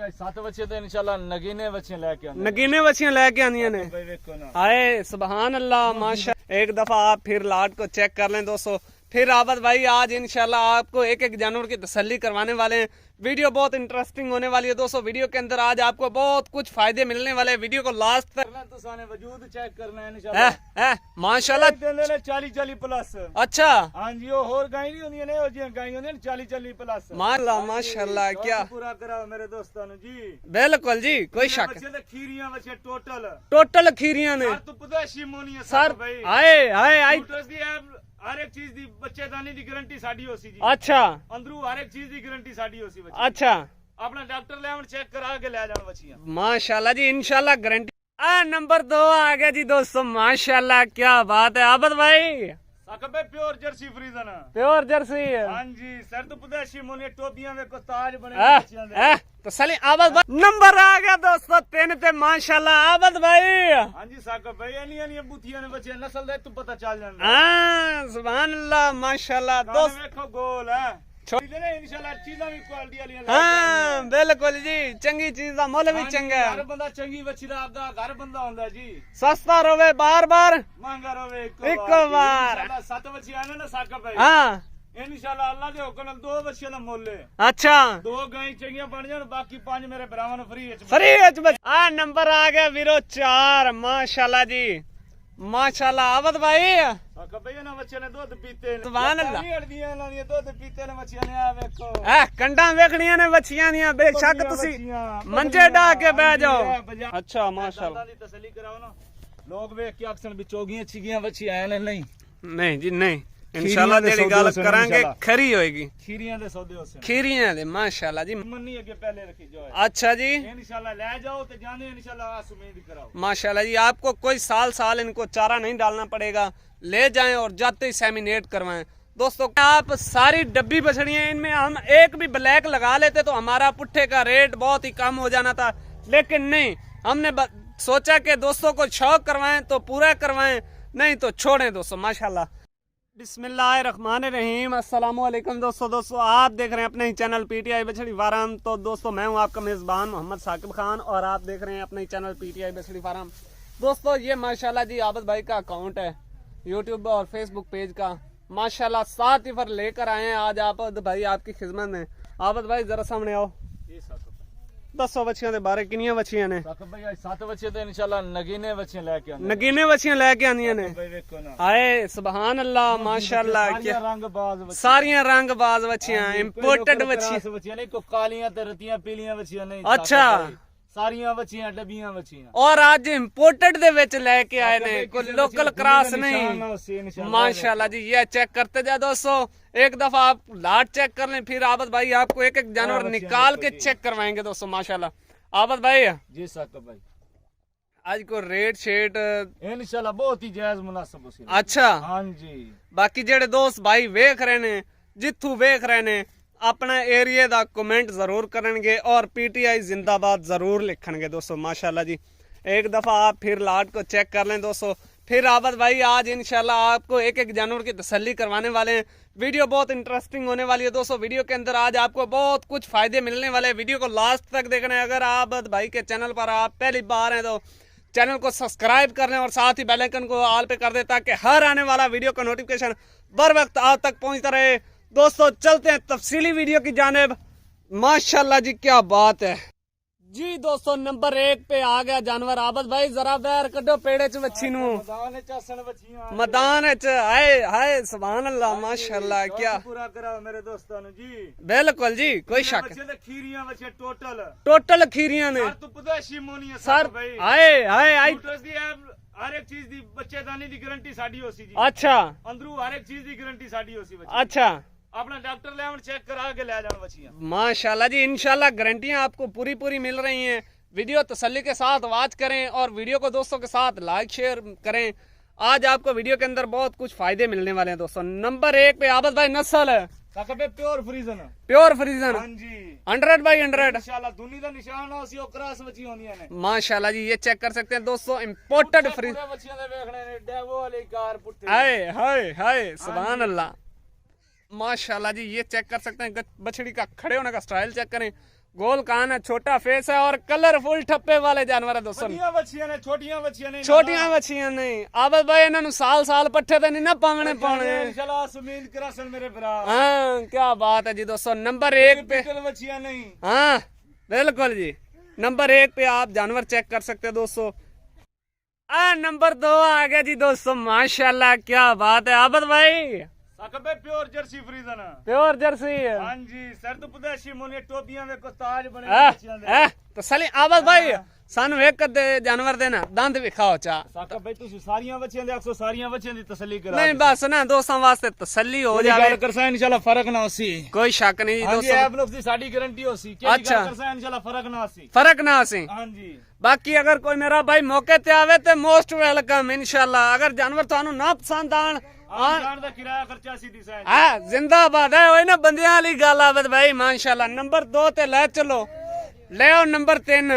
भाई 7 बच्चे तो इंशाल्लाह नगीने बच्चे लेके आने, नगीने बच्चियां लेके आंदियां ने। आए सुभान अल्लाह माशा। एक दफा आप फिर लाट को चेक कर लें दोस्तों। फिर आबद भाई आज इंशाल्लाह आपको एक एक जानवर की तसल्ली करवाने वाले हैं। वीडियो बहुत इंटरेस्टिंग होने वाली है दोस्तों। वीडियो के अंदर आज आपको बहुत कुछ फायदे मिलने वाले हैं। वीडियो को लास्ट तक वजूद चेक करना है इंशाल्लाह। माशाल्लाह 40 प्लस। अच्छा हाँ जी, और गाय नहीं होंगी ने, और गाय होंगी 40 प्लस। माशाल्लाह क्या पूरा कराओ मेरे दोस्तों जी। बिल्कुल जी, कोई शक खीरियां बच्चे टोटल खीरियां ने सर। आए आए आए हर एक चीज दी बच्चेदानी दी गारंटी साडी होसी जी। अच्छा अंदरू हर एक चीज दी गारंटी साडी होसी बच्चे। अच्छा अपना डॉक्टर ले आवन चेक करा के ले जान बच्चियां। माशाल्लाह जी इंशाल्लाह गारंटी। नंबर 2 आ गया जी दोस्तों। माशाल्लाह क्या बात है आबद भाई। साकबे प्योर जर्सी फ्रीजन, प्योर जर्सी। हां जी सर, तो पुदेशी मोने टोपियां में को ताज बने बच्चियां दे। तो सली आबद भाई नंबर आ गया दोस्तों 3 पे। माशाल्लाह आबद भाई। हां जी साकब भाई, एनी बुतियां ने बच्चे नस्ल दे तू पता चल जांदा। हां सुभान अल्लाह माशाल्लाह दोस्त। देखो गोल है इंशाल्लाह, चीज़ां भी क्वालिटी वाली। हाँ बिल्कुल जी, चंगी चीज का मुल भी चंगा है। हर बंदा चंगी बच्ची दा आपदा घर बंदा होंदा जी। सस्ता रोवे बार बार, महंगा रोवे एक बार। 7 बच्चे आने ना साकब भाई। हाँ इंशाल्लाह अल्लाह दे हुक्म नाल 2 बच्चियां दा मुल है। अच्छा 2 गाय चंगियां बन जान, बाकी 5 मेरे भरावां नु फ्री है। फ्री है। नंबर आ गया वीरो 4। माशाल्लाह जी माशाल्लाह आबद भाई। कबे ना बच्चे ने दूध पीते ने, सुभान अल्लाह। हड्डियां ना ये दूध पीते ने बच्चियां ने। आ देखो कंडा वेखड़ियां ने बच्चियां दी। बेशक तुसी मंजे डा के बैठ जाओ। अच्छा माशाल्लाह दी तसल्ली कराओ ना। लोग वेख के अक्सर भी चोगियां छिगियां बच्चियां आए ने। नहीं जी नहीं, इंशाल्लाह जेडी गल करांगे खरी होएगी। खीरियां दे सौदे होसे, खीरियां दे माशाल्लाह जी। मन्नी अगे पहले रखी जो है। अच्छा जी इंशाल्लाह ले जाओ ते जाने इंशाल्लाह आस उम्मीद कराओ। माशाल्लाह जी, आपको कोई साल इनको चारा नहीं डालना पड़ेगा। ले जाएं और जाते ही सेमिनेट करवाएं दोस्तों। आप सारी डब्बी बछड़ियां, इनमें हम एक भी ब्लैक लगा लेते तो हमारा पुट्ठे का रेट बहुत ही कम हो जाना था, लेकिन नहीं, हमने सोचा कि दोस्तों को शौक करवाएं तो पूरा करवाएं, नहीं तो छोड़ें दोस्तों। माशाल्लाह बिस्मिल्लाहिर्रहमानिर्रहीम। अस्सलामुअलैकुम दोस्तों आप देख रहे हैं अपने ही चैनल पीटीआई बछड़ी फार्म। तो दोस्तों मैं हूं आपका मेज़बान मोहम्मद साकिब खान और आप देख रहे हैं अपने ही चैनल पीटीआई बछड़ी फार्म। दोस्तों ये माशाल्लाह जी आबद भाई का अकाउंट है यूट्यूब और फेसबुक पेज का। माशाल्लाह 7 टिफर लेकर आए हैं आज आबद भाई आपकी खिदमत में। आबद भाई जरा सामने आओ, 10 बच्चियां दे बारे किनियां बच्चियां ने? 7 बच्चे तो इंशाल्लाह नगीने बच्चे लेके आने, नगीने बच्चियां लेके आंदियां ने। आए सुभान अल्लाह माशाल्लाह क्या सारियां रंगबाज बच्चियां, इंपोर्टेड बच्चियां नहीं, को कालियां ते रतियां पीलियां बच्चियां नहीं। अच्छा सारियां बच्चियां डबियां बच्चियां। और आज इंपोर्टेड दे विच लेके आए ने, कोई लोकल क्रॉस नहीं। माशाल्लाह जी ये चेक करते जा दोस्तों। एक दफा आप लाट चेक कर लें, फिर आबद भाई आपको एक एक जानवर निकाल के चेक करवाएंगे दोस्तों। माशाल्लाह आबद भाई जी साकब भाई आज को रेट शेट इंशाल्लाह बहुत ही जायज मुनासिब होसी। अच्छा हां जी, बाकी जेड़े दोस्त भाई वेख रहे ने, जिथू वेख रहे ने, अपना एरिया दा कमेंट जरूर करेंगे और पीटीआई जिंदाबाद जरूर लिखेंगे दोस्तों। माशाल्लाह जी एक दफा आप फिर लाट को चेक कर लें दोस्तों। फिर आबद भाई आज इंशाल्लाह आपको एक एक जानवर की तसल्ली करवाने वाले हैं। वीडियो बहुत इंटरेस्टिंग होने वाली है दोस्तों। वीडियो के अंदर आज आपको बहुत कुछ फायदे मिलने वाले हैं। वीडियो को लास्ट तक देखना है। अगर आबद भाई के चैनल पर आप पहली बार हैं तो चैनल को सब्सक्राइब कर लें और साथ ही बेल आइकन को ऑल पे कर दें ताकि हर आने वाला वीडियो का नोटिफिकेशन बर वक्त आप तक पहुंचता रहे। दोस्तों चलते हैं तफसीली वीडियो की जानिब। माशाल्लाह जी क्या बात है जी। दोस्तों नंबर 1 पे आ गया जानवर। आबद भाई जरा बैर कड्डो पेड़े च बच्ची नु मैदान च। हाय हाय सुभान अल्लाह माशाल्लाह क्या पूरा कराओ मेरे दोस्तों जी। बिल्कुल जी कोई शक। खीरियां बच्चे टोटल खीरियां ने सर। हाय हाय हर एक चीज दी बच्चेदानी दी गारंटी साडी होसी जी। अच्छा अंदरू हर एक चीज दी गारंटी साडी होसी बच्ची। अच्छा अपना डॉक्टर ले आवन चेक करा के ले जान बच्चियां। माशाल्लाह जी इंशाल्लाह गारंटियां आपको पूरी मिल रही हैं। वीडियो तसल्ली के साथ वॉच करें और वीडियो को दोस्तों के साथ लाइक शेयर करें। आज आपको वीडियो के अंदर बहुत कुछ फायदे मिलने वाले हैं दोस्तों। नंबर 1 पे आबद भाई नस्ल है प्योर फ्रीजन। प्योर फ्रीजन हां जी 100/100 इंशाल्लाह दुनी दा निशान होसी ओ क्रॉस बच्ची होंदियां ने। माशाल्लाह जी ये चेक कर सकते हैं दोस्तों इंपोर्टेड फ्रीज बच्चियां दे देखने ने डेवो वाली कार पुट्टे। हाय हाय हाय सुभान अल्लाह माशाल्लाह जी ये चेक कर सकते हैं। बछड़ी का खड़े होने का स्टाइल चेक करें। गोल कान है, छोटा फेस है और कलरफुल ठप्पे वाले जानवर है दोस्तों। ਵੱਡੀਆਂ ਵੱਛੀਆਂ ਨੇ ਛੋਟੀਆਂ ਵੱਛੀਆਂ ਨੇ छोटियां बच्चियां नहीं आबद भाई, इन्हों साल साल पट्ठे तो नहीं ना पावने पाने। इंशाल्लाह सुमील करासन मेरे भरा। हाँ क्या बात है जी दोस्तों। नंबर 1 पे ਵੱਛੀਆਂ नहीं। हाँ बिल्कुल जी, नंबर 1 पे आप जानवर चेक कर सकते हैं दोस्तों। नंबर 2 आ गया जी दोस्तों, माशाल्लाह क्या बात है आबद भाई। ਸਾਕਬੇ pure Jersey Friesian. Pure Jersey है। ਹਾਂਜੀ ਸਰਦ ਪਦੇਸ਼ੀ ਮੋਨੇ ਟੋਪੀਆਂ ਵੇਖੋ ਤਾਜ ਬਣੇ ਬੱਚਿਆਂ ਦੇ। तसली आबद भाई सानू एक अद्धे जानवर दे ना दंद विखाओ चा। ਸਾਕਬੇ ਤੁਸੀਂ ਸਾਰੀਆਂ ਬੱਚਿਆਂ ਦੇ ਅਕਸੋ ਸਾਰੀਆਂ ਬੱਚਿਆਂ ਦੀ ਤਸੱਲੀ ਕਰਾ। नहीं बस ना दोस्तों वास्ते तसल्ली हो जाए, ਗੱਲ ਕਰਸਾਂ ਇਨਸ਼ਾਅੱਲਾ ਫਰਕ ਨਾ ਹੋਸੀ। कोई शक नहीं जी ਹਾਂਜੀ दोस्तों, ਐਪ ਨੁਕਸ ਦੀ ਸਾਡੀ ਗਾਰੰਟੀ ਹੋਸੀ ਕਿ अच्छा। ਗੱਲ ਕਰਸਾਂ ਇਨਸ਼ਾਅੱਲਾ ਫਰਕ ਨਾ ਹੋਸੀ। फर्क ना सी। ਹਾਂਜੀ बाकी अगर कोई मेरा भाई मौके ते आवे ते मोस्ट वेलकम इंशाल्लाह। अगर जानवर थानू ना पसंद आन ਜਾਣ ਦਾ ਕਿਰਾਇਆ ਖਰਚਾ ਸੀ ਦੀ ਸਾਈਂ। हाँ जिंदाबाद है ओए ना बंदियां वाली गल आबद भाई माशाल्लाह। नंबर 2 ते ले चलो, ले आओ नंबर 3।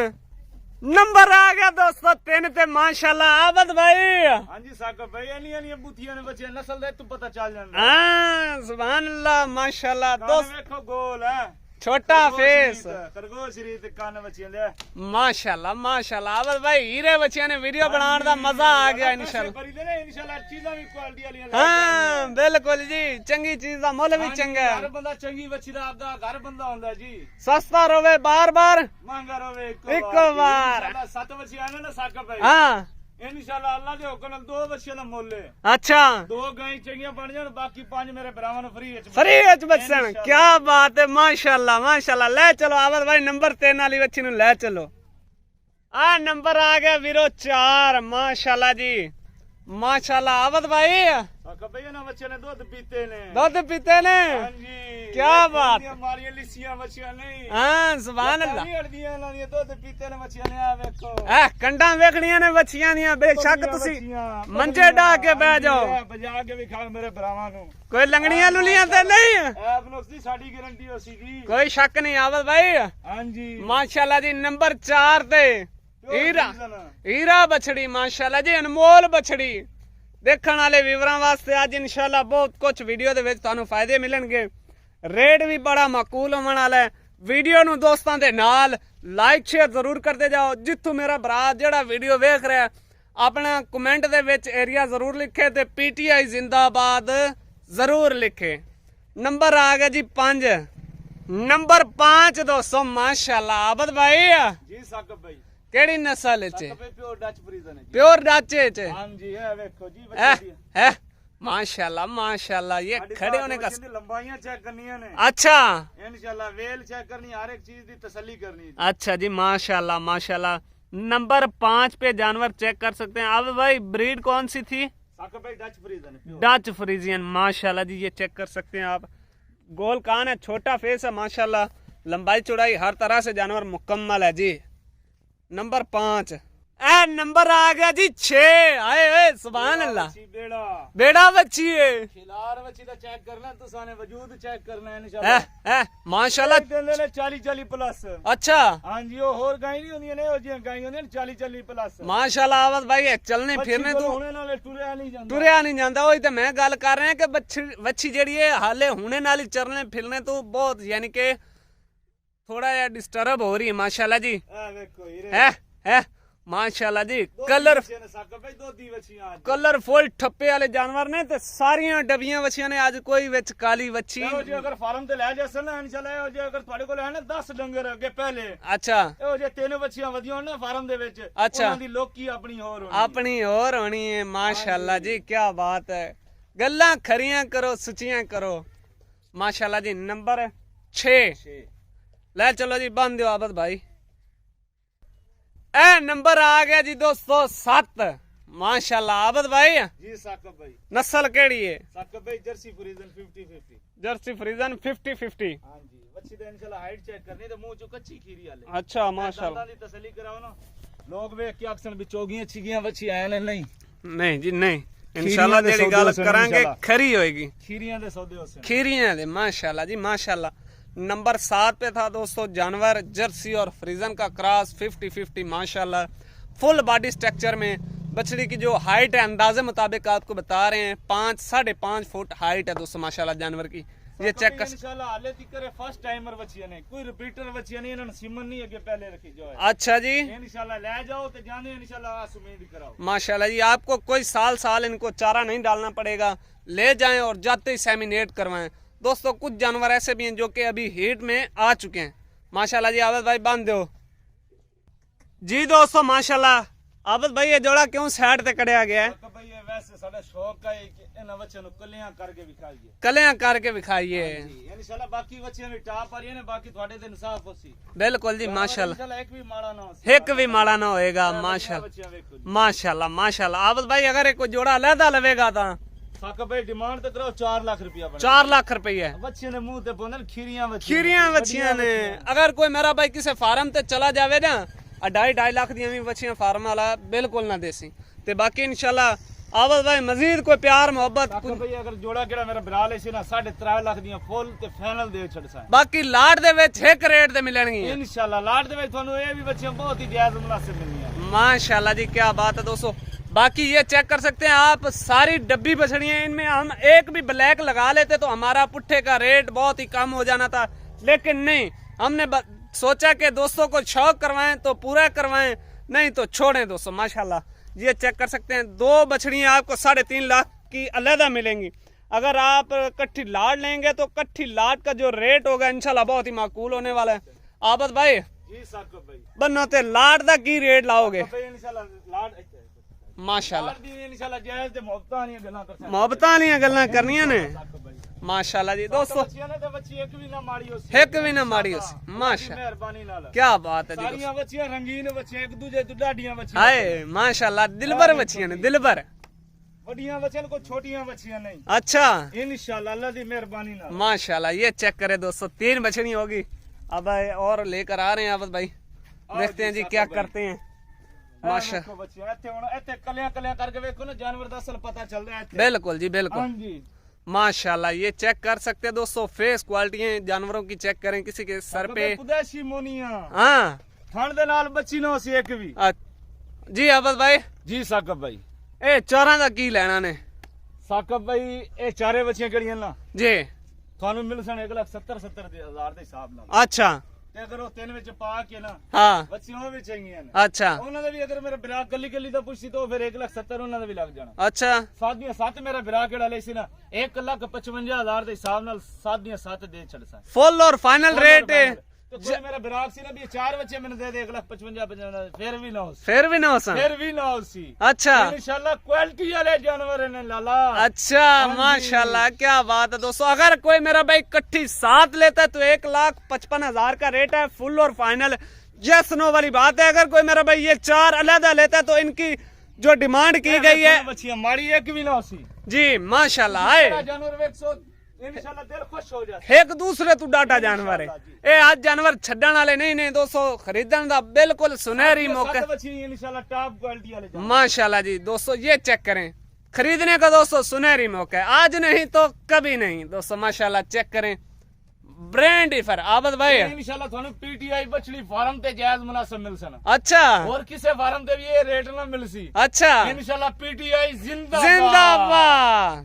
नंबर आ गया दोस्तों 3 ते माशाल्लाह आबद भाई। ਹਾਂਜੀ ਸਾਕਬੇ ਇਹਨੀਆਂ ਬੁੱਥੀਆਂ ਨੇ ਬੱਚੇ ਨਸਲ ਦਾ ਤੂੰ ਪਤਾ ਚੱਲ ਜਾਂਦਾ। हाँ सुभान अल्लाह माशाल्लाह ਦੋਸਤ दोस्त, ਵੇਖੋ ਗੋਲ ਹੈ छोटा फेस ਖਰਗੋਸ਼ ਰੀਤ ਕੰਨ ਬੱਚਿਆਂ ਦੇ। माशाल्लाह माशाल्लाह आबद भाई हीरे बच्चियां ने वीडियो बनाने दा मजा आ गया इंशाल्लाह। ਕਰੀ ਦੇ ਨੇ ਇਨਸ਼ਾਅੱਲਾ ਚੀਜ਼ਾਂ ਵੀ ਕੁਆਲਿਟੀ ਵਾਲੀਆਂ। हाँ बिल्कुल जी, चंगी चीज दा मुੱਲ भी चंगा ਹਰ है। ਬੰਦਾ ਚੰਗੀ ਬੱਚੀ ਦਾ ਆਪਦਾ ਘਰ ਬੰਦਾ ਹੁੰਦਾ ਜੀ। सस्ता रोवे बार बार। ਮੰਗਾ ਰਵੇ ਇੱਕੋ ਵਾਰ। ਇਨਸ਼ਾਅੱਲਾ 7 ਬੱਚੀਆਂ ਨੇ ਨਾ ਸਾਕਬੇ। हाँ ਇਨਸ਼ਾਅੱਲਾ ਅੱਲਾ ਦੇ ਹੁਕਮ ਨਾਲ 2 ਬੱਚਿਆਂ ਦਾ ਮੁੱਲ ਹੈ। अच्छा 2 ਗਾਂ ਚੰਗੀਆਂ ਬਣ ਜਾਣ, ਬਾਕੀ 5 ਮੇਰੇ ਭਰਾਵਾਂ ਨੂੰ ਫ੍ਰੀ ਵਿੱਚ। फ्री विच बच्चन, क्या बात है माशाल्लाह माशाल्लाह। ले चलो आबद भाई नंबर 3 वाली बच्ची नु ले चलो। नंबर आ गया वीरो 4 माशाल्लाह जी माशाल्लाह आबद भाई। ਸਾਕਬੇ ਇਹਨਾਂ ਬੱਚਿਆਂ ਨੇ ਦੁੱਧ ਪੀਤੇ ਨੇ। दूध पीते ने। ਹਾਂਜੀ क्या बात। ਮਾਰੀਆਂ ਲਿੱਸੀਆਂ ਬੱਚੀਆਂ ਨਹੀਂ। हाँ सुभान अल्लाह। ਨਹੀਂ ਅੜਦੀਆਂ ਇਹਨਾਂ ਦੀਆਂ ਦੁੱਧ ਪੀਤੇ ਨੇ ਬੱਚਿਆਂ ਨੇ। ਆ ਵੇਖੋ कंडा वेखणियां ने बच्चियां दियां, बेशक तुसी मंजे ढा के बह जाओ, ਬਜਾ ਕੇ ਵੀ ਖਾ ਮੇਰੇ ਭਰਾਵਾਂ ਨੂੰ। कोई लंगड़ियां लुलियां ते नहीं। ਐਪ ਨੁਕਸ ਦੀ ਸਾਡੀ ਗਾਰੰਟੀ ਹੋਸੀ ਜੀ। कोई शक नहीं आबद भाई ਹਾਂਜੀ माशाल्लाह जी। नंबर 4 ते हीरा हीरा बछड़ी माशाल्लाह जी, अनमोल बछड़ी। देखने वाले व्यूवरां वास्ते आज इंशाल्लाह बहुत कुछ वीडियो दे विच तुहानू फायदे मिलणगे। रेट भी बड़ा माकूल होने वाला है। वीडियो नू दोस्तां दे नाल लाइक शेयर जरूर करते जाओ। जिथों मेरा भरा जेड़ा वीडियो वेख रहा है अपना कमेंट दे विच एरिया जरूर लिखे ते PTI जिंदाबाद जरूर लिखे। नंबर आ गया जी 5। नंबर 5 दोस्तों माशाल्लाह आबद भाई ਜੀ ਸਾਕਬੇ। केड़ी नस्ल च? ਸਾਕਬੇ ਪਿਓਰ ਡੱਚ ਫਰੀਜ਼ਨ ਹੈ ਜੀ। प्योर डाचे च ਹਾਂਜੀ ਇਹ ਵੇਖੋ ਜੀ ਬੱਚੇ ਦੀ। है माशाल्लाह माशाल्लाह। ये खड़े होने का लंबाइयां चेक करनी ने। अच्छा इंशाल्लाह वेल चेक करनी, हर एक चीज की तसल्ली करनी। अच्छा जी माशाल्लाह माशाल्लाह। नंबर 5 पे जानवर चेक कर सकते हैं। अब भाई ब्रीड कौन सी थी? साकबे डच फ्रीजन। डच फ्रीजियन माशाल्लाह जी, ये चेक कर सकते हैं आप। गोल कान है, छोटा फेस है माशाल्लाह। लंबाई चौड़ाई हर तरह से जानवर मुकम्मल है जी। नंबर 5 नंबर आ गया जी 6। आए सुभान अल्लाह। बेड़ा बेड़ा बच्ची है। खिलार बच्ची का चेक करना, तुसाने वजूद चेक करना है इंशाल्लाह। माशाल्लाह 40 प्लस। अच्छा हां जी, वो और गाय नहीं होंदी ने, ओ जी गाय होंदी ने 40 प्लस माशाल्लाह। आवाज भाई चलने फिरने तो हुणे नाल टुरिया नहीं जांदा। टुरिया नहीं जांदा। ओही ते मैं गल कर रहा कि बच्ची जेड़ी है हाले हुणे नाल ही चलने फिरने तो बहुत यानी कि थोड़ा या डिस्टर्ब हो रही है माशाल्लाह जी। देखो हीरे है माशाल्लाह जी। कलरफुल ठप्पे वाले जानवर ने ते सारियां डबियां वछियां ने। आज कोई विच काली वछी अगर फार्म ते ले जासन ना इंशाल्लाह, जे अगर ਤੁਹਾਡੇ ਕੋਲ है ना 10 डंगर अगे पहले। अच्छा ਇਹੋ ਜੇ 3 वछियां वधियां ना फार्म ਦੇ ਵਿੱਚ, अच्छा ਉਹਨਾਂ ਦੀ ਲੋਕੀ ਆਪਣੀ ਹੋਰ ਹੋਣੀ। अपनी और होनी है माशाल्लाह जी। क्या बात है, गल्लां खरियां करो सच्चियां करो माशाल्लाह जी। नंबर 6 ले चलो जी, बंद दो आबद भाई। नंबर आ गया जी दोस्तों 7 माशाल्लाह। आबद भाई जी साकब भाई नस्ल केड़ी है? साकब भाई जर्सी फ्रीजन 50-50। जर्सी फ्रीजन 50-50। हां जी, बच्ची दा इंशाल्लाह हाइट चेक करनी ते मुंह चो कच्ची खीरी आले। अच्छा माशाल्लाह। दादा दी तसल्ली कराओ ना, लोग वेख के अक्सर बिचोगियां छिगियां बच्ची आए ने। नहीं जी नहीं, इंशाल्लाह जेड़ी गल करांगे खरी होएगी। खीरियां दे सौदे होसे, खीरियां दे माशाल्लाह जी माशाल्लाह। नंबर 7 पे था दोस्तों जानवर जर्सी और फ्रीजन का क्रॉस 50-50 माशाल्लाह। फुल बॉडी स्ट्रक्चर में बछड़ी की जो हाइट है अंदाजे मुताबिक आपको बता रहे हैं 5-5.5 फुट हाइट है दोस्तों माशाल्लाह जानवर की। ये चेक कर। इंशाल्लाह हाले ती करे फर्स्ट टाइमर बच्चियां ने, कोई रिपीटर बच्चियां नहीं, इन्होंने सिमन नहीं अगे पहले रखी जो है। अच्छा जी, इंशाल्लाह ले जाओ तो जाने इंशाल्लाह उम्मीद कराओ। माशाल्लाह जी, आपको कोई साल इनको चारा नहीं डालना पड़ेगा, ले जाएं और जाते ही सेमिनेट करवाएं। दोस्तों कुछ जानवर ऐसे भी हैं जो कि अभी हीट में आ चुके हैं। माशाल्लाह जी, आबद भाई बांध दो जी। दोस्तों माशाल्लाह, आबद भाई ये जोड़ा क्यों साइड ते कड़िया गया है? तो भाई ये वैसे साडा शौक है कि इन बच्चों को कलियां करके विखाइए, कलियां करके विखाइए। इंशाल्लाह बाकी बच्चियां भी टाप आ रही है ना, बाकी थोड़े दिन साफ होसी। बिल्कुल जी माशाल्लाह, इंशाल्लाह एक भी माड़ा ना हो, एक भी माड़ा ना होएगा। माशाल्लाह माशाल्लाह माशाल्लाह। आबद भाई अगर एक जोड़ा अलहदा लवेगा तो साकब भाई डिमांड तो करो 4 लाख रुपया, 4 लाख रुपये। बच्चे ने मुंह ते बोंदन खीरियां बच्चियां ने। अगर कोई मेरा भाई किसी फार्म ते चला जावे ना, 2.5 लाख दी भी बच्चियां फार्म वाला बिल्कुल ना देसी। ते बाकी इंशाल्लाह आबद भाई मजीद कोई प्यार मोहब्बत भाई अगर जोड़ा केड़ा मेरा बरा ले सी ना 3.5 लाख दी फुल ते फाइनल दे छड़सा। बाकी लाट दे विच एक रेट ते मिलणगी इंशाल्लाह। लाट दे विच थानू ये भी बच्चियां बहुत ही जायज मुनासिब मिलनी। माशाल्लाह जी, क्या बात है दोस्तों। बाकी ये चेक कर सकते हैं आप, सारी डब्बी बछड़ियां, इनमें हम एक भी ब्लैक लगा लेते तो हमारा पुट्ठे का रेट बहुत ही कम हो जाना था, लेकिन नहीं, हमने सोचा कि दोस्तों को शौक करवाएं तो पूरा करवाएं, नहीं तो छोड़ें दोस्तों। माशाल्लाह ये चेक कर सकते हैं, 2 बछड़ियां आपको 3.5 लाख की अलहदा मिलेंगी। अगर आप कट्ठी लाट लेंगे तो कट्ठी लाट का जो रेट होगा इंशाल्लाह बहुत ही माकूल होने वाला है। आबद भाई जी साकब भाई बनो ते लाट दा की रेट लाओगे? इंशाल्लाह लाट माशाल्लाह इंशाल्लाह जायज ते मोहब्बतां वाली गल्लां कर सकते, मोहब्बतां वाली गल्लां करनियां ने। माशाल्लाह जी दोस्तों, बच्चियां ने ते बच्ची एक भी ना माड़ी हो, एक भी ना माड़ी हो। माशाल्लाह मेहरबानी नाल, क्या बात है जी। सारियां बच्चियां रंगीन बच्चियां, एक दूजे तो डाडियां बच्चियां। हाय माशाल्लाह, दिलबर बच्चियां ने, दिलबर। बड़ियां बच्चियां को छोटियां बच्चियां नहीं। अच्छा इंशाल्लाह अल्लाह दी मेहरबानी नाल। माशाल्लाह ये चेक करे दोस्तों, 3 बछड़ी होगी। अब और लेकर आ रहे हैं आबद भाई, देखते हैं जी क्या करते हैं। माशाल्लाह बच्चियां इत्थे हुण इत्थे कलियां करके देखो ना, जानवर दा असल पता चलदा है इत्थे। बिल्कुल जी बिल्कुल। हां जी माशाल्लाह ये चेक कर सकते हैं दोस्तों, फेस क्वालिटी जानवरों की चेक करें, किसी के सर पे कुदैशी मोनिया, हाँ थण दे नाल बच्ची ना सी एक भी। जी आबद भाई जी साकब भाई, ए चारां दा की लेना ने? साकब भाई ए चारे बच्चियां केड़ियां ना जी थानू मिल सन 1,70,000 दे हिसाब नाल। अच्छा ते अगर वो 3 विच पा के ना हाँ बच्चियां भी चाहिए ने। अच्छा ਉਹਨਾਂ ਦਾ ਵੀ ਅਗਰ ਮੇਰਾ ਵਿਰਾਹ ਕੱਲੀ ਦਾ ਪੁੱਛੀ ਤਾਂ ਫਿਰ 1,70,000 ਉਹਨਾਂ ਦਾ ਵੀ ਲੱਗ ਜਾਣਾ। अच्छा ਸਾਦੀਆਂ 7 ਮੇਰਾ ਵਿਰਾਹ ਕਿਹੜਾ ਲਈ ਸੀ ਨਾ 1,55,000 ਦੇ ਹਿਸਾਬ ਨਾਲ ਸਾਦੀਆਂ 7 ਦੇ ਛੱਡਸਾਂ। फुल और फाइनल रेट है। ਤੇ ਕੋਈ ਮੇਰਾ ਵਿਰਾਹ ਸੀ ਨਾ ਵੀ 4 ਬੱਚੇ ਮੈਨੂੰ ਦੇ ਦੇ 1,55,000 ਫਿਰ ਵੀ ਨਾ ਹੋ फिर भी ना हो सन। ਫਿਰ ਵੀ ਨਾ ਹੋ ਸੀ। अच्छा इंशाल्लाह क्वालिटी वाले जानवर ने लाला। अच्छा माशाल्लाह क्या बात है दोस्तों। अगर कोई मेरा भाई इकट्ठी 7 लेता है तो 1,55,000 का रेट है, फुल और फाइनल। यस नो वाली बात है। अगर कोई मेरा भाई ये 4 अलहदा लेता है तो इनकी जो डिमांड की गई है बच्चियां माड़ी एक भी ना हो सी जी माशाल्लाह है, जानवर वेख सो इंशाल्लाह दिल खुश हो जाता। एक दूसरे तू डाटा जानवर है। ए आज जानवर छड्डण वाले नहीं दोस्तों, खरीदण दा बिल्कुल सुनहरी मौका। इंशाल्लाह टॉप क्वालिटी वाले माशाल्लाह जी दोस्तों, ये चेक करें, खरीदने का दोस्तों सुनहरी मौका है, आज नहीं तो कभी नहीं दोस्तों। माशाल्लाह चेक करें, ब्रांड इफर आबद भाई इंशाल्लाह थानू पीटीआई बछड़ी फार्म ते जायज मुनासिब मिल सन। अच्छा और किसी फार्म ते भी ये रेट ना मिल सी। अच्छा इंशाल्लाह पीटीआई जिंदाबाद। जिंदाबाद।